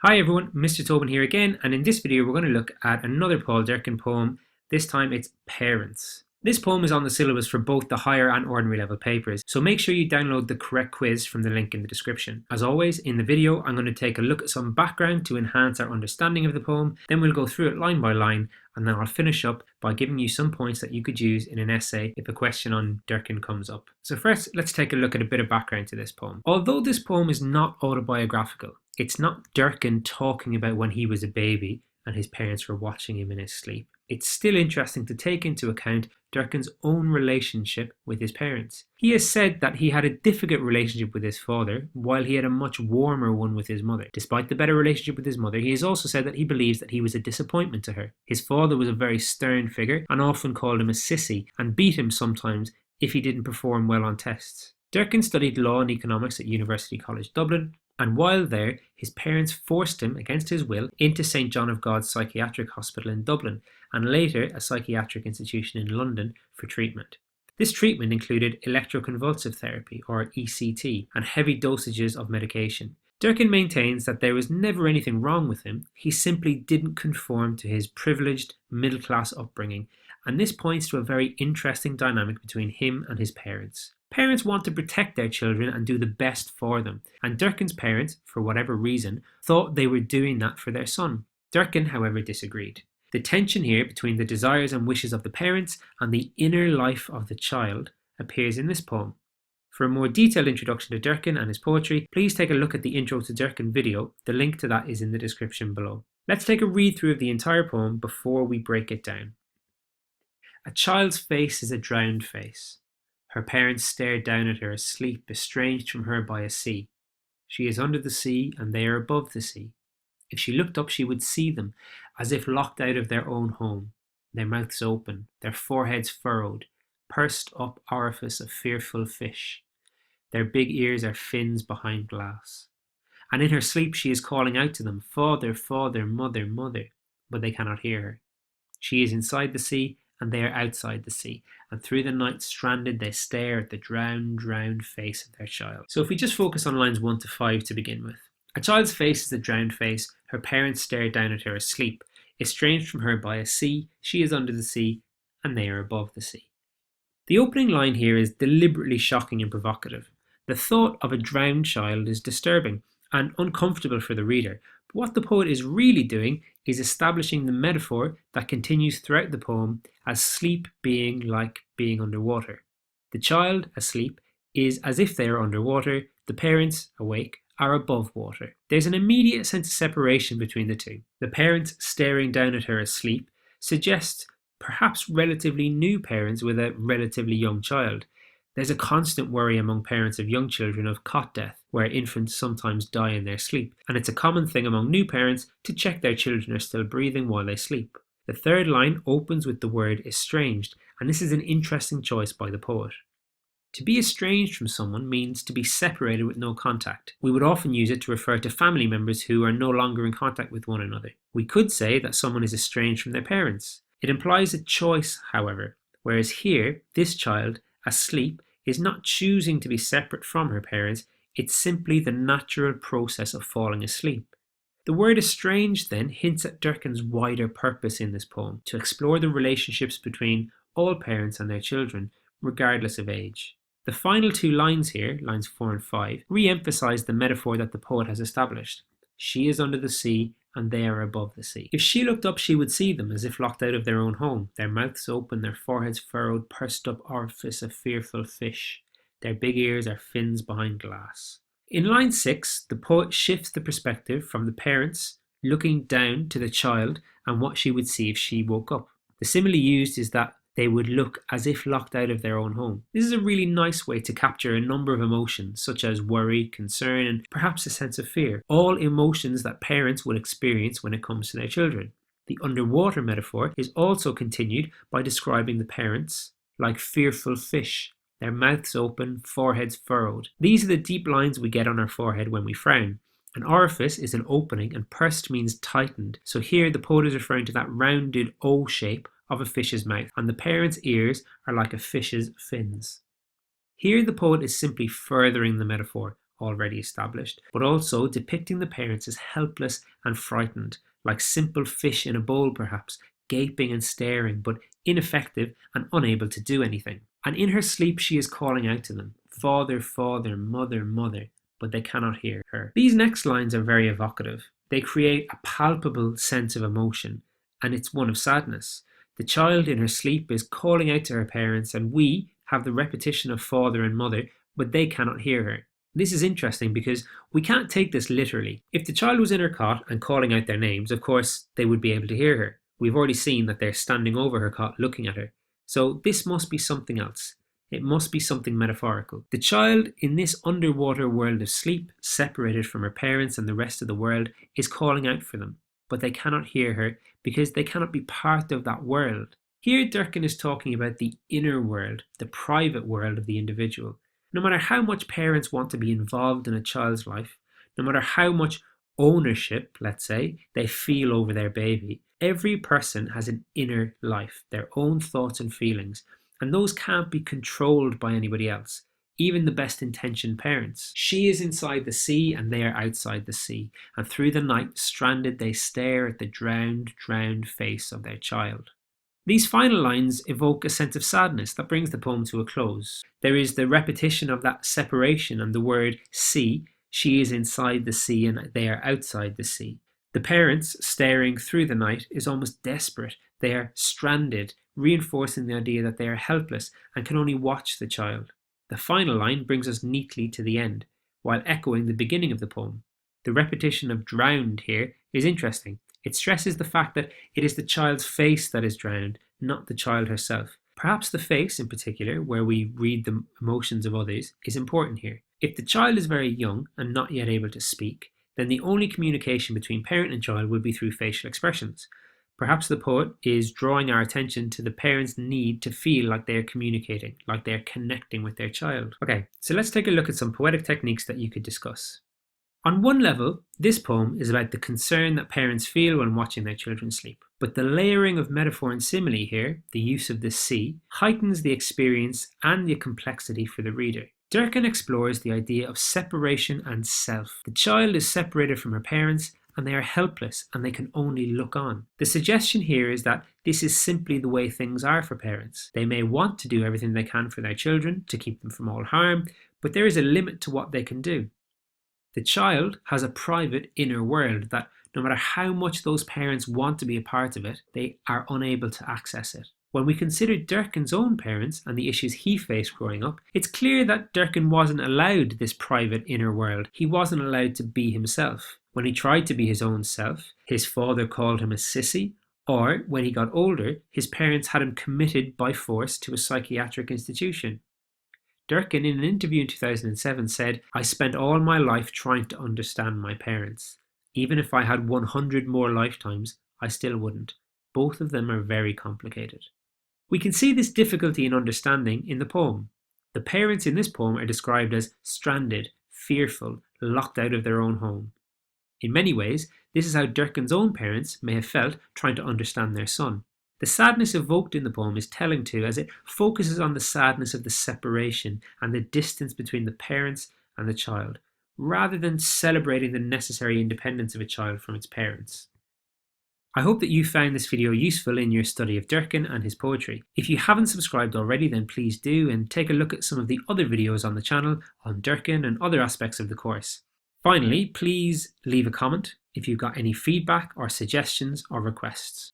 Hi everyone, Mr. Tobin here again, and in this video we're going to look at another Paul Durcan poem. This time it's Parents. This poem is on the syllabus for both the higher and ordinary level papers, so make sure you download the correct quiz from the link in the description. As always, in the video I'm going to take a look at some background to enhance our understanding of the poem, then we'll go through it line by line, and then I'll finish up by giving you some points that you could use in an essay if a question on Durcan comes up. So first, let's take a look at a bit of background to this poem. Although this poem is not autobiographical, it's not Durcan talking about when he was a baby and his parents were watching him in his sleep. It's still interesting to take into account Durcan's own relationship with his parents. He has said that he had a difficult relationship with his father, while he had a much warmer one with his mother. Despite the better relationship with his mother, he has also said that he believes that he was a disappointment to her. His father was a very stern figure and often called him a sissy and beat him sometimes if he didn't perform well on tests. Durcan studied law and economics at University College Dublin, and while there, his parents forced him, against his will, into St John of God's Psychiatric Hospital in Dublin, and later a psychiatric institution in London, for treatment. This treatment included electroconvulsive therapy, or ECT, and heavy dosages of medication. Durcan maintains that there was never anything wrong with him, he simply didn't conform to his privileged, middle-class upbringing, and this points to a very interesting dynamic between him and his parents. Parents want to protect their children and do the best for them, and Durcan's parents, for whatever reason, thought they were doing that for their son. Durcan, however, disagreed. The tension here between the desires and wishes of the parents and the inner life of the child appears in this poem. For a more detailed introduction to Durcan and his poetry, please take a look at the Intro to Durcan video. The link to that is in the description below. Let's take a read through of the entire poem before we break it down. A child's face is a drowned face. Her parents stare down at her asleep, estranged from her by a sea. She is under the sea, and they are above the sea. If she looked up, she would see them, as if locked out of their own home, their mouths open, their foreheads furrowed, pursed up orifice of fearful fish. Their big ears are fins behind glass. And in her sleep she is calling out to them, Father, Father, Mother, Mother, but they cannot hear her. She is inside the sea, and they are outside the sea, and through the night stranded they stare at the drowned face of their child. So if we just focus on lines 1 to 5 to begin with. A child's face is a drowned face, her parents stare down at her asleep, estranged from her by a sea, she is under the sea, and they are above the sea. The opening line here is deliberately shocking and provocative. The thought of a drowned child is disturbing and uncomfortable for the reader, but what the poet is really doing is establishing the metaphor that continues throughout the poem as sleep being like being underwater. The child, asleep, is as if they are underwater, the parents, awake, are above water. There's an immediate sense of separation between the two. The parents staring down at her asleep suggests perhaps relatively new parents with a relatively young child. There's a constant worry among parents of young children of cot death, where infants sometimes die in their sleep, and it's a common thing among new parents to check their children are still breathing while they sleep. The third line opens with the word estranged, and this is an interesting choice by the poet. To be estranged from someone means to be separated with no contact. We would often use it to refer to family members who are no longer in contact with one another. We could say that someone is estranged from their parents. It implies a choice, however, whereas here, this child, asleep, is not choosing to be separate from her parents, it's simply the natural process of falling asleep. The word estranged then hints at Durcan's wider purpose in this poem, to explore the relationships between all parents and their children, regardless of age. The final two lines here, lines 4 and 5, re-emphasize the metaphor that the poet has established. She is under the sea, and they are above the sea. If she looked up, she would see them, as if locked out of their own home, their mouths open, their foreheads furrowed, pursed up orifice of fearful fish. Their big ears are fins behind glass. In line 6, the poet shifts the perspective from the parents looking down to the child and what she would see if she woke up. The simile used is that they would look as if locked out of their own home. This is a really nice way to capture a number of emotions, such as worry, concern, and perhaps a sense of fear, all emotions that parents would experience when it comes to their children. The underwater metaphor is also continued by describing the parents like fearful fish, their mouths open, foreheads furrowed. These are the deep lines we get on our forehead when we frown. An orifice is an opening, and pursed means tightened, so here the poet is referring to that rounded O shape of a fish's mouth, and the parent's ears are like a fish's fins. Here the poet is simply furthering the metaphor, already established, but also depicting the parents as helpless and frightened, like simple fish in a bowl perhaps, gaping and staring, but ineffective and unable to do anything. And in her sleep she is calling out to them, "Father, Father, Mother, Mother," but they cannot hear her. These next lines are very evocative. They create a palpable sense of emotion, and it's one of sadness. The child in her sleep is calling out to her parents, and we have the repetition of father and mother, but they cannot hear her. This is interesting because we can't take this literally. If the child was in her cot and calling out their names, of course they would be able to hear her. We've already seen that they're standing over her cot looking at her. So this must be something else. It must be something metaphorical. The child in this underwater world of sleep, separated from her parents and the rest of the world, is calling out for them, but they cannot hear her because they cannot be part of that world. Here Durcan is talking about the inner world, the private world of the individual. No matter how much parents want to be involved in a child's life, no matter how much ownership, let's say, they feel over their baby, every person has an inner life, their own thoughts and feelings, and those can't be controlled by anybody else, even the best intentioned parents. She is inside the sea and they are outside the sea, and through the night, stranded, they stare at the drowned face of their child. These final lines evoke a sense of sadness that brings the poem to a close. There is the repetition of that separation and the word sea. She is inside the sea and they are outside the sea. The parents, staring through the night, is almost desperate. They are stranded, reinforcing the idea that they are helpless and can only watch the child. The final line brings us neatly to the end, while echoing the beginning of the poem. The repetition of drowned here is interesting. It stresses the fact that it is the child's face that is drowned, not the child herself. Perhaps the face in particular, where we read the emotions of others, is important here. If the child is very young and not yet able to speak, then the only communication between parent and child will be through facial expressions. Perhaps the poet is drawing our attention to the parent's need to feel like they are communicating, like they are connecting with their child. Okay, so let's take a look at some poetic techniques that you could discuss. On one level, this poem is about the concern that parents feel when watching their children sleep. But the layering of metaphor and simile here, the use of the sea, heightens the experience and the complexity for the reader. Durcan explores the idea of separation and self. The child is separated from her parents and they are helpless and they can only look on. The suggestion here is that this is simply the way things are for parents. They may want to do everything they can for their children to keep them from all harm, but there is a limit to what they can do. The child has a private inner world that no matter how much those parents want to be a part of it, they are unable to access it. When we consider Durcan's own parents and the issues he faced growing up, it's clear that Durcan wasn't allowed this private inner world. He wasn't allowed to be himself. When he tried to be his own self, his father called him a sissy, or when he got older, his parents had him committed by force to a psychiatric institution. Durcan, in an interview in 2007, said, "I spent all my life trying to understand my parents. Even if I had 100 more lifetimes, I still wouldn't. Both of them are very complicated." We can see this difficulty in understanding in the poem. The parents in this poem are described as stranded, fearful, locked out of their own home. In many ways, this is how Durcan's own parents may have felt trying to understand their son. The sadness evoked in the poem is telling too, as it focuses on the sadness of the separation and the distance between the parents and the child, rather than celebrating the necessary independence of a child from its parents. I hope that you found this video useful in your study of Durcan and his poetry. If you haven't subscribed already, then please do, and take a look at some of the other videos on the channel on Durcan and other aspects of the course. Finally, please leave a comment if you've got any feedback or suggestions or requests.